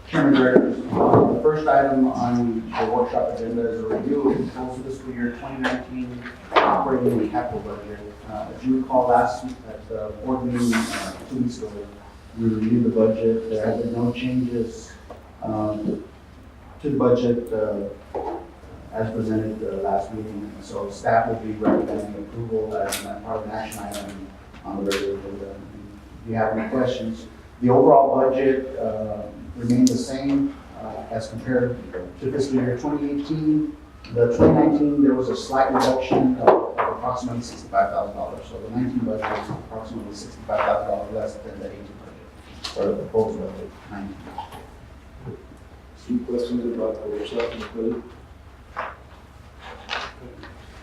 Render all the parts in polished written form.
Chairman Directors, the first item on the workshop agenda is a review of the full fiscal year 2019 operating and capital budget. As you recall, last week at the board meeting 2 weeks ago, we reviewed the budget. There have been no changes to the budget as presented last meeting. So staff will be recommending approval as part of an action item on the regular agenda. If you have any questions, the overall budget remained the same as compared to fiscal year 2018. The 2019, there was a slight reduction of approximately $65,000. So the 19 budget is approximately $65,000 less than the 18 budget, or the proposed budget, 19. Any questions about the workshop, Ms. President?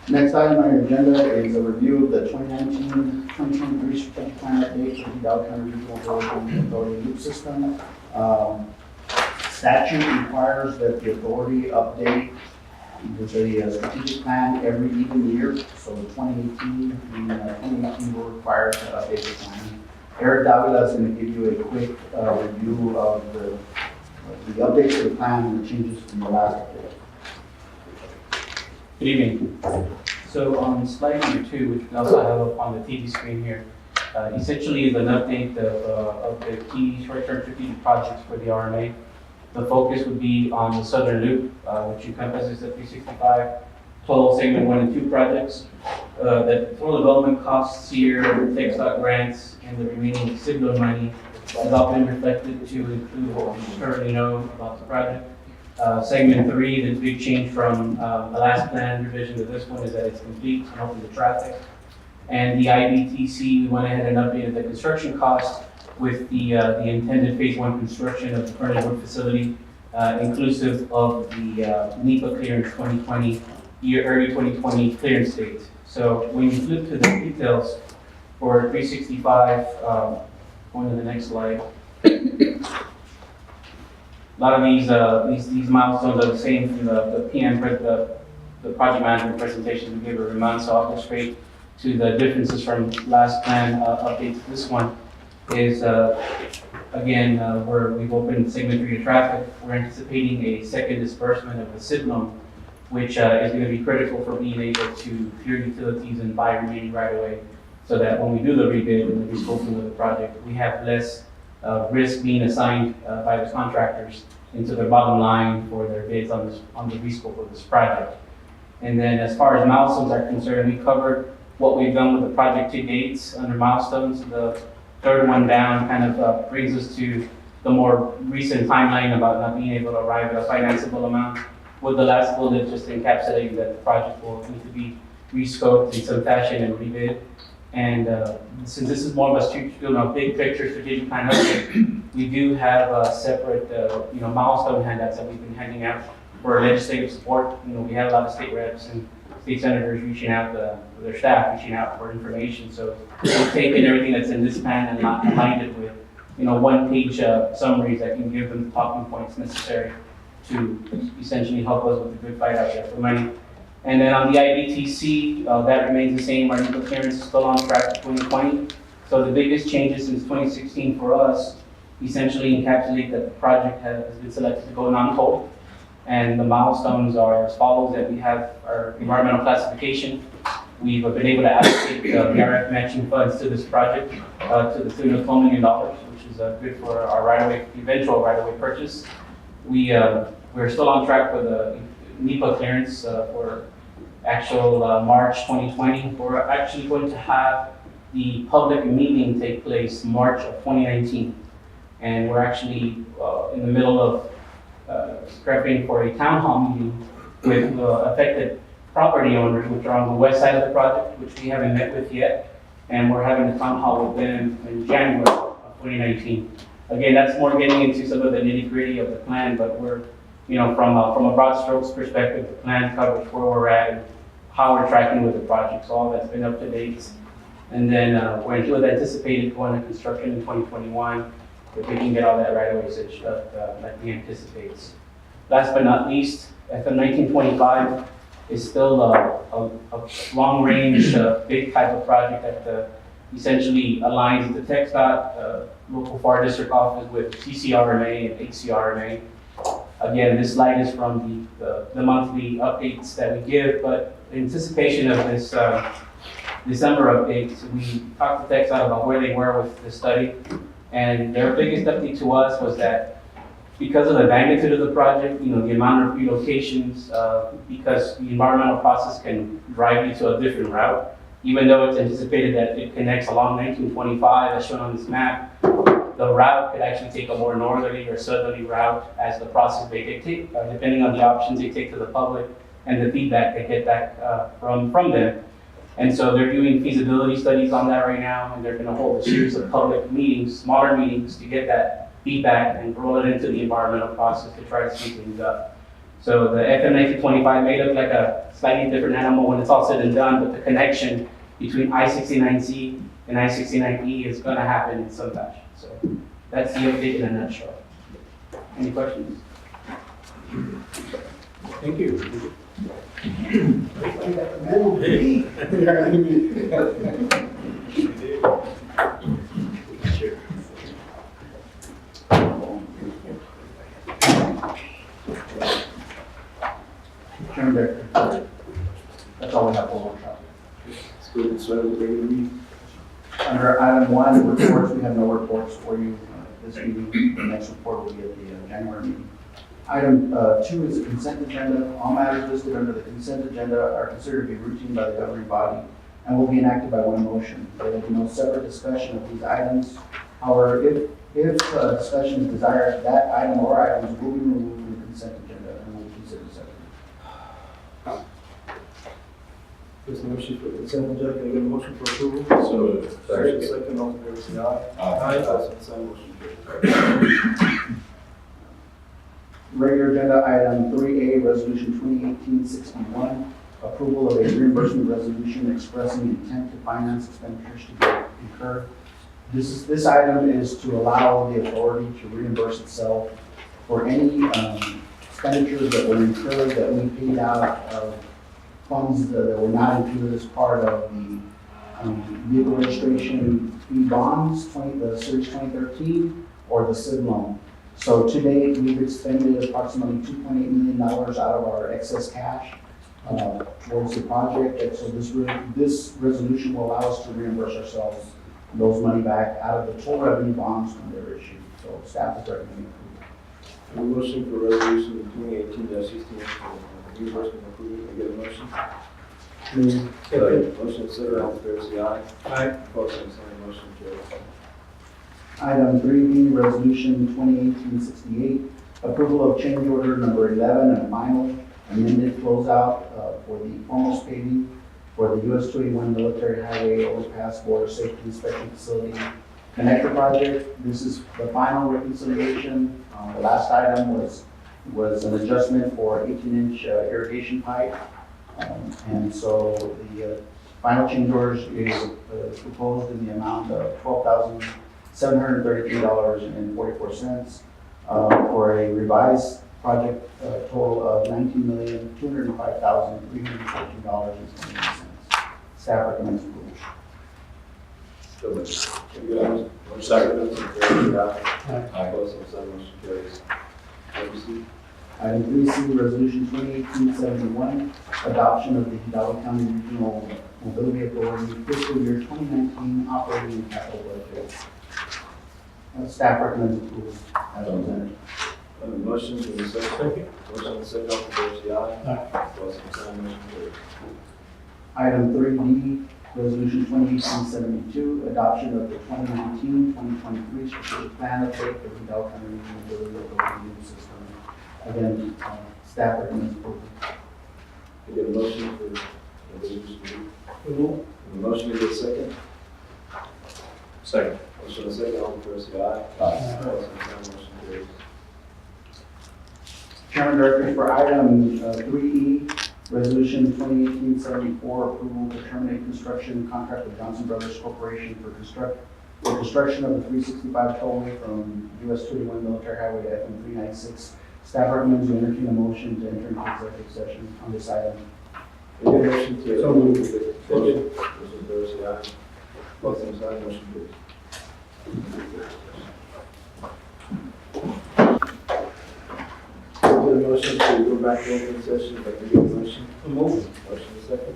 Next item on your agenda is a review of the 2019-2023 strategic plan update for the Dow County Regional Authority Loop System. Statute requires that the authority update the strategic plan every even year. So in 2018, we're required to update the plan. Eric Davila is going to give you a quick review of the updates to the plan and the changes from the last update. Good evening. So on slide number 2, which we also have up on the TV screen here, essentially is an update of the key short-term strategic projects for the RMA. The focus would be on the Southern Loop, which encompasses the 365 total segment 1 and 2 projects. The total development costs here, TechStop grants, and the remaining signal money has all been reflected to include what we currently know about the project. Segment 3, the big change from the last plan revision to this one is that it's complete and open to traffic. And the IBTC, we went ahead and updated the construction cost with the intended phase 1 construction of the Furnace Wood facility, inclusive of the NEPA clearance 2020, early 2020 clearance date. So when you flip to the details for 365, going to the next slide. A lot of these milestones are the same from the PM, the project management presentation we gave every month, so I'll go straight to the differences from last plan update to this one. Is again, we've opened segment 3 to traffic. We're anticipating a second disbursement of the SID loan, which is going to be critical for being able to clear utilities and buy remaining right away, so that when we do the rebid and the rescoping of the project, we have less risk being assigned by the contractors into their bottom line for their bids on the rescope of this project. And then as far as milestones are concerned, we covered what we've done with the project to date under milestones. The third one down kind of brings us to the more recent timeline about not being able to arrive at a financeable amount, with the last bullet just encapsulating that the project will need to be rescoped in some fashion and rebid. And since this is more of a big picture strategic plan update, we do have separate milestone handouts that we've been handing out for legislative support. We have a lot of state reps and state senators reaching out to their staff, reaching out for information. So we've taken everything that's in this plan and aligned it with, one-page summaries that can give them the talking points necessary to essentially help us with the good fight out there for money. And then on the IBTC, that remains the same. Our NEPA clearance is still on track to 2020. So the biggest changes since 2016 for us essentially encapsulate that the project has been selected to go non-toll. And the milestones are as follows: that we have our environmental classification. We've been able to allocate the BRF matching funds to this project to the tune of $12 million, which is good for our eventual right-of-way purchase. We're still on track for the NEPA clearance for actual March 2020. We're actually going to have the public meeting take place March of 2019. And we're actually in the middle of prepping for a town hall meeting with affected property owners, which are on the west side of the project, which we haven't met with yet. And we're having a town hall with them in January of 2019. Again, that's more getting into some of the nitty-gritty of the plan, but we're, from a broad strokes perspective, the plan covers where we're at and how we're tracking with the project. So all that's been up to date. And then we're anticipated going to construction in 2021, if we can get all that right-of-way stitched up like we anticipate. Last but not least, FM 1925 is still a long-range, big type of project that essentially aligns the TxDOT local Pharr district office with HCRMA and HCRMA. Again, this slide is from the monthly updates that we give, but in anticipation of this December updates, we talked to TechSite about where they were with the study. And their biggest update to us was that because of the magnitude of the project, the amount of relocations, because the environmental process can drive you to a different route, even though it's anticipated that it connects along 1925 as shown on this map, the route could actually take a more northerly or southerly route as the process may dictate, depending on the options they take to the public and the feedback they get back from them. And so they're doing feasibility studies on that right now, and they're going to hold a series of public meetings, smaller meetings, to get that feedback and roll it into the environmental process to try to speed things up. So the FM 1925 may look like a slightly different animal when it's all said and done, but the connection between I-69C and I-69E is going to happen in some fashion. So that's the update in a nutshell. Any questions? Thank you. Chairman Director, that's all we have for workshop. Let's go and start with the regular meeting. Under item 1, reports, we have no reports for you this meeting. The next report will be at the January meeting. Item 2 is a consent agenda. All matters listed under the consent agenda are considered to be routine by the governing body and will be enacted by one motion. There will be no separate discussion of these items. However, if discussion is desired, that item or items will be removed from the consent agenda and will be considered separately. There's no motion for consent agenda. Can I get a motion for approval? So, Second, all in favor, say aye. Same motion carries. Regular agenda item 3A, resolution 2018-61, approval of a reimbursement resolution expressing intent to finance expenditures to be incurred. This item is to allow the authority to reimburse itself for any expenditures that were incurred that we paid out of funds that were not included as part of the vehicle registration fee bonds, the Series 2013, or the SID loan. So to date, we've expended approximately $2.8 million out of our excess cash towards the project. And so this resolution will allow us to reimburse ourselves those money back out of the total revenue bonds when they're issued. So staff is recommending approval. A motion for resolution 2018-16 for reimbursement approval. Can I get a motion? Motion second, all in favor, say aye. Aye. Opposed, same sign, motion carries. Item 3B, resolution 2018-68, approval of change order number 11 and final amended closeout for the foremost paving for the US 281 Military Highway Overpass Border Safety Inspection Facility Connector Project. This is the final reconciliation. The last item was an adjustment for 18-inch irrigation pipe. And so the final change orders is proposed in the amount of $12,733.44 for a revised project total of $19,205,314.78. Staff recommends approval. Can I get a motion? Second, all in favor, say aye. Opposed, same sign, motion carries. Item C. Item 3C, resolution 2018-71, adoption of the Hidalgo County Regional Mobility Authority fiscal year 2019 operating and capital budget. Staff recommends approval as presented. Motion to the second. Motion to second, all in favor, say aye. Opposed, same sign, motion carries. Item 3D, resolution 2018-72, adoption of the 2019-2023 strategic plan update for the Hidalgo County Regional Mobility Authority system. Again, staff recommends approval. Can I get a motion for resolution B? A motion to get a second. Second. Motion to second, all in favor, say aye. Opposed, same sign, motion carries. Chairman Director, for item 3E, resolution 2018-74, approval to terminate construction contract with Johnson Brothers Corporation for construction of the 365 tollway from US 281 Military Highway to FM 396. Staff recommends you entertain a motion to enter into executive session on this item. Can I get a motion to So moved. motion to favor, say aye. Opposed, same sign, motion carries. Get a motion to go back to open session, if I can get a motion. Move. Motion is second.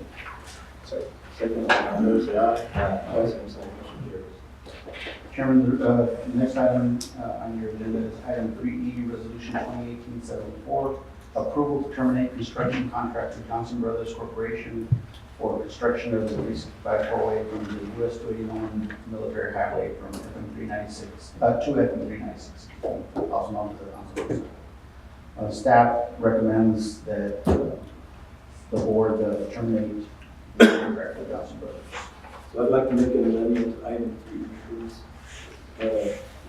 Second. Second, all in favor, say aye. Aye, same sign, motion carries. Chairman, the next item on your agenda is item 3E, Resolution 2018-74, approval to terminate construction contract with Johnson Brothers Corporation for construction of the 365 from the US 281 military highway from FM 396 to FM 396, also known as the Johnson Brothers. Staff recommends that the board terminate the contract with Johnson Brothers. So I'd like to make an amendment to item 3, please.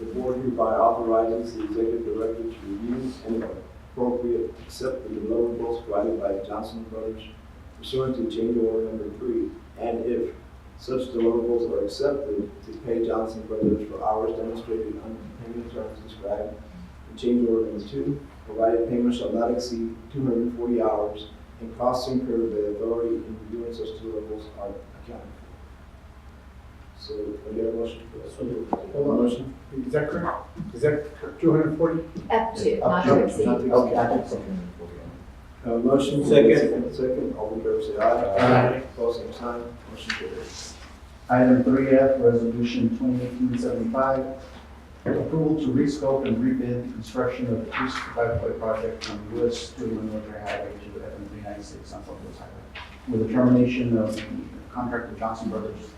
The board hereby authorizes the executive director to review and appropriate accept the deliverables provided by Johnson Brothers pursuant to change order number 3, and if such deliverables are accepted, to pay Johnson Brothers for hours demonstrated under the payment terms described in change order number 2, provided payment shall not exceed 240 hours, and costs incurred by the authority in reviewing such deliverables are accounted for. So, I get a motion for that. Hold on. Motion? Is that correct? Is that 240? Up to, Up not to. to exceed. Okay, I think so. Motion. Second, all in favor say aye. Aye. Opposed, same sign, motion carries. Item 3F, Resolution 2018-75, approval to rescope and rebid the construction of the 365 project from US 281 military highway to FM 396 on Fort Worth Highway. With the termination of the contract with Johnson Brothers,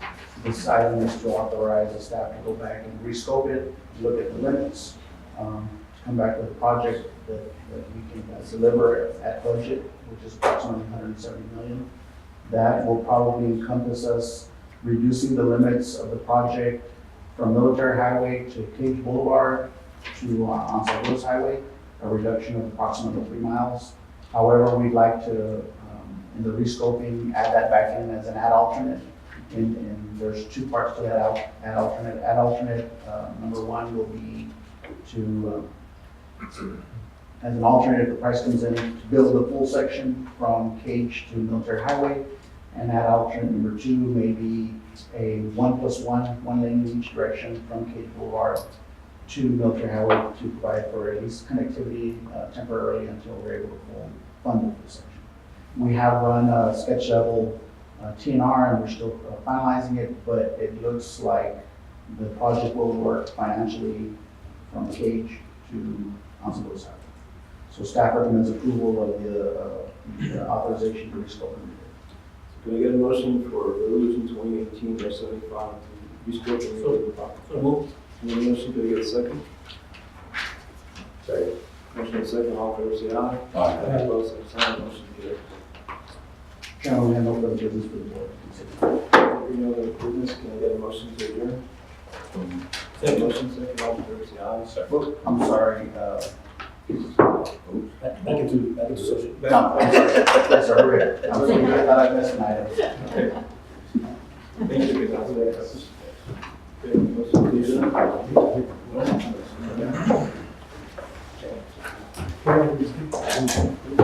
this item is to authorize the staff to go back and rescope it, look at the limits, to come back with a project that we can deliver at budget, which is approximately $170 million. That will probably encompass us reducing the limits of the project from Military Highway to Cage Boulevard to on St. Louis Highway, a reduction of approximately 3 miles. However, we'd like to, in the rescoping, add that back in as an add alternate. And there's 2 parts to that add alternate. Add alternate number 1 will be to, as an alternate, if the price comes in, to build the full section from Cage to Military Highway. And add alternate number 2 may be a 1+1, 1 lane in each direction from Cage Boulevard to Military Highway to provide for at least connectivity temporarily until we're able to fund the full section. We have run a sketch level TNR and we're still finalizing it, but it looks like the project will work financially from Cage to St. Louis Highway. So staff recommends approval of the authorization to rescope and rebid. Can I get a motion for resolution 2018-75 to rescope and rebid the project? So move. Any motion, can I get a second? Second. Motion is second, all in favor say aye. Aye. Opposed, same sign, motion carries. Chairman, we have no further business for the board to consider. Any other business, can I get a motion to adjourn? Motion second, all in favor say aye. Well, I'm sorry. Back into social. No, I'm sorry. Yes, sir, hurry. I'm sorry, I thought I missed an item. Thank you. Okay, motion to adjourn. Yeah.